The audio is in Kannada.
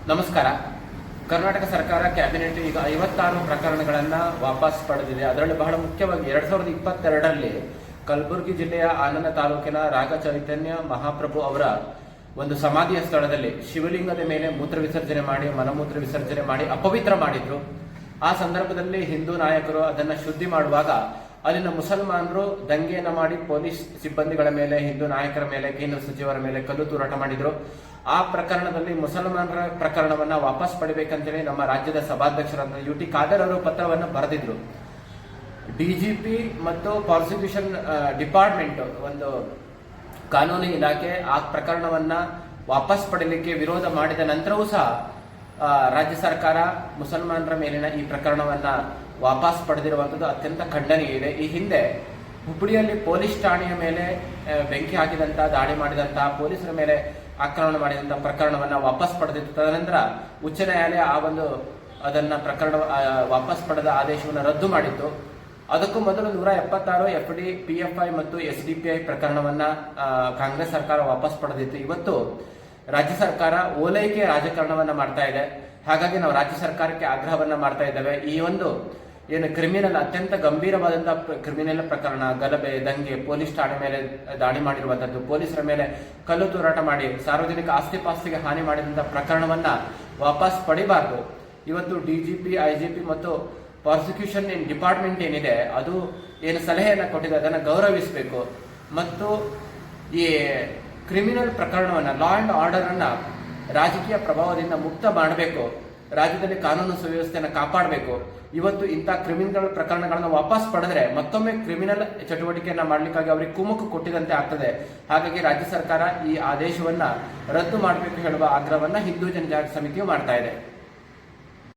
ನಮಸ್ಕಾರ. ಕರ್ನಾಟಕ ಸರ್ಕಾರ ಕ್ಯಾಬಿನೆಟ್ ಈಗ 56 ಪ್ರಕರಣಗಳನ್ನು ವಾಪಸ್ ಪಡೆದಿದೆ. ಅದರಲ್ಲಿ ಬಹಳ ಮುಖ್ಯವಾಗಿ 2022ರಲ್ಲಿ ಕಲಬುರಗಿ ಜಿಲ್ಲೆಯ ಆನಂದ ತಾಲೂಕಿನ ರಾಗ ಚೈತನ್ಯ ಮಹಾಪ್ರಭು ಅವರ ಒಂದು ಸಮಾಧಿಯ ಸ್ಥಳದಲ್ಲಿ ಶಿವಲಿಂಗದ ಮೇಲೆ ಮೂತ್ರ ವಿಸರ್ಜನೆ ಮಾಡಿ ಮಲಮೂತ್ರ ವಿಸರ್ಜನೆ ಮಾಡಿ ಅಪವಿತ್ರ ಮಾಡಿದ್ರು. ಆ ಸಂದರ್ಭದಲ್ಲಿ ಹಿಂದೂ ನಾಯಕರು ಅದನ್ನ ಶುದ್ಧಿ ಮಾಡುವಾಗ ಅಲ್ಲಿನ ಮುಸಲ್ಮಾನರು ದಂಗೆಯನ್ನ ಮಾಡಿ ಪೊಲೀಸ್ ಸಿಬ್ಬಂದಿಗಳ ಮೇಲೆ, ಹಿಂದೂ ನಾಯಕರ ಮೇಲೆ, ಕೇಂದ್ರ ಸಚಿವರ ಮೇಲೆ ಕಲ್ಲು ತೂರಾಟ ಮಾಡಿದ್ರು. ಆ ಪ್ರಕರಣದಲ್ಲಿ ಮುಸಲ್ಮಾನರ ಪ್ರಕರಣವನ್ನ ವಾಪಸ್ ಪಡಿಬೇಕಂತೇಳಿ ನಮ್ಮ ರಾಜ್ಯದ ಸಭಾಧ್ಯಕ್ಷರಾದ ಯು ಟಿ ಖಾದರ್ ಅವರು ಪತ್ರವನ್ನು ಬರೆದಿದ್ರು. ಡಿಜಿಪಿ ಮತ್ತು ಪ್ರಾಸಿಕ್ಯೂಷನ್ ಡಿಪಾರ್ಟ್ಮೆಂಟ್, ಒಂದು ಕಾನೂನು ಇಲಾಖೆ ಆ ಪ್ರಕರಣವನ್ನ ವಾಪಸ್ ಪಡೀಲಿಕ್ಕೆ ವಿರೋಧ ಮಾಡಿದ ನಂತರವೂ ಸಹ ರಾಜ್ಯ ಸರ್ಕಾರ ಮುಸಲ್ಮಾನರ ಮೇಲಿನ ಈ ಪ್ರಕರಣವನ್ನ ವಾಪಸ್ ಪಡೆದಿರುವಂಥದ್ದು ಅತ್ಯಂತ ಖಂಡನೀಯ ಇದೆ. ಈ ಹಿಂದೆ ಹುಬ್ಬಳ್ಳಿಯಲ್ಲಿ ಪೊಲೀಸ್ ಠಾಣೆಯ ಮೇಲೆ ಬೆಂಕಿ ಹಾಕಿದಂತ, ದಾಳಿ ಮಾಡಿದಂತಹ, ಪೊಲೀಸರ ಮೇಲೆ ಆಕ್ರಮಣ ಮಾಡಿದಂತಹ ಪ್ರಕರಣವನ್ನ ವಾಪಸ್ ಪಡೆದಿತ್ತು. ತದನಂತರ ಉಚ್ಚ ನ್ಯಾಯಾಲಯ ಅದನ್ನ ಪ್ರಕರಣ ವಾಪಸ್ ಪಡೆದ ಆದೇಶವನ್ನು ರದ್ದು ಮಾಡಿತ್ತು. ಅದಕ್ಕೂ ಮೊದಲು 176 FD, PFI ಮತ್ತು SDPI ಪ್ರಕರಣವನ್ನ ಕಾಂಗ್ರೆಸ್ ಸರ್ಕಾರ ವಾಪಸ್ ಪಡೆದಿತ್ತು. ಇವತ್ತು ರಾಜ್ಯ ಸರ್ಕಾರ ಓಲೈಕೆ ರಾಜಕಾರಣವನ್ನ ಮಾಡ್ತಾ ಇದೆ. ಹಾಗಾಗಿ ನಾವು ರಾಜ್ಯ ಸರ್ಕಾರಕ್ಕೆ ಆಗ್ರಹವನ್ನ ಮಾಡ್ತಾ ಇದ್ದೇವೆ. ಈ ಒಂದು ಏನು ಕ್ರಿಮಿನಲ್, ಅತ್ಯಂತ ಗಂಭೀರವಾದಂತಹ ಕ್ರಿಮಿನಲ್ ಪ್ರಕರಣ, ಗಲಭೆ, ದಂಗೆ, ಪೊಲೀಸ್ ಠಾಣೆ ಮೇಲೆ ದಾಳಿ ಮಾಡಿರುವಂತದ್ದು, ಪೊಲೀಸರ ಮೇಲೆ ಕಲ್ಲು ತೂರಾಟ ಮಾಡಿ ಸಾರ್ವಜನಿಕ ಆಸ್ತಿ ಪಾಸ್ತಿಗೆ ಹಾನಿ ಮಾಡಿದಂತಹ ಪ್ರಕರಣವನ್ನ ವಾಪಸ್ ಪಡಿಬಾರ್ದು. ಇವತ್ತು DGP, IGP ಮತ್ತು ಪ್ರಾಸಿಕ್ಯೂಷನ್ ಡಿಪಾರ್ಟ್ಮೆಂಟ್ ಏನಿದೆ ಅದು ಏನು ಸಲಹೆಯನ್ನ ಕೊಟ್ಟಿದೆ ಅದನ್ನು ಗೌರವಿಸಬೇಕು ಮತ್ತು ಈ ಕ್ರಿಮಿನಲ್ ಪ್ರಕರಣವನ್ನ, ಲಾ ಅಂಡ್ ಆರ್ಡರ್ ಅನ್ನ ರಾಜಕೀಯ ಪ್ರಭಾವದಿಂದ ಮುಕ್ತ ಮಾಡಬೇಕು. ರಾಜ್ಯದಲ್ಲಿ ಕಾನೂನು ಸುವ್ಯವಸ್ಥೆಯನ್ನು ಕಾಪಾಡಬೇಕು. ಇವತ್ತು ಇಂಥ ಕ್ರಿಮಿನಲ್ ಪ್ರಕರಣಗಳನ್ನು ವಾಪಸ್ ಪಡೆದ್ರೆ ಮತ್ತೊಮ್ಮೆ ಕ್ರಿಮಿನಲ್ ಚಟುವಟಿಕೆಯನ್ನ ಮಾಡ್ಲಿಕ್ಕಾಗಿ ಅವರಿಗೆ ಕುಮ್ಮಕ್ಕು ಕೊಟ್ಟಿದಂತೆ ಆಗ್ತದೆ. ಹಾಗಾಗಿ ರಾಜ್ಯ ಸರ್ಕಾರ ಈ ಆದೇಶವನ್ನ ರದ್ದು ಮಾಡಬೇಕು ಹೇಳುವ ಆಗ್ರಹವನ್ನ ಹಿಂದೂ ಜನಜಾಗೃತಿ ಸಮಿತಿಯು ಮಾಡ್ತಾ ಇದೆ.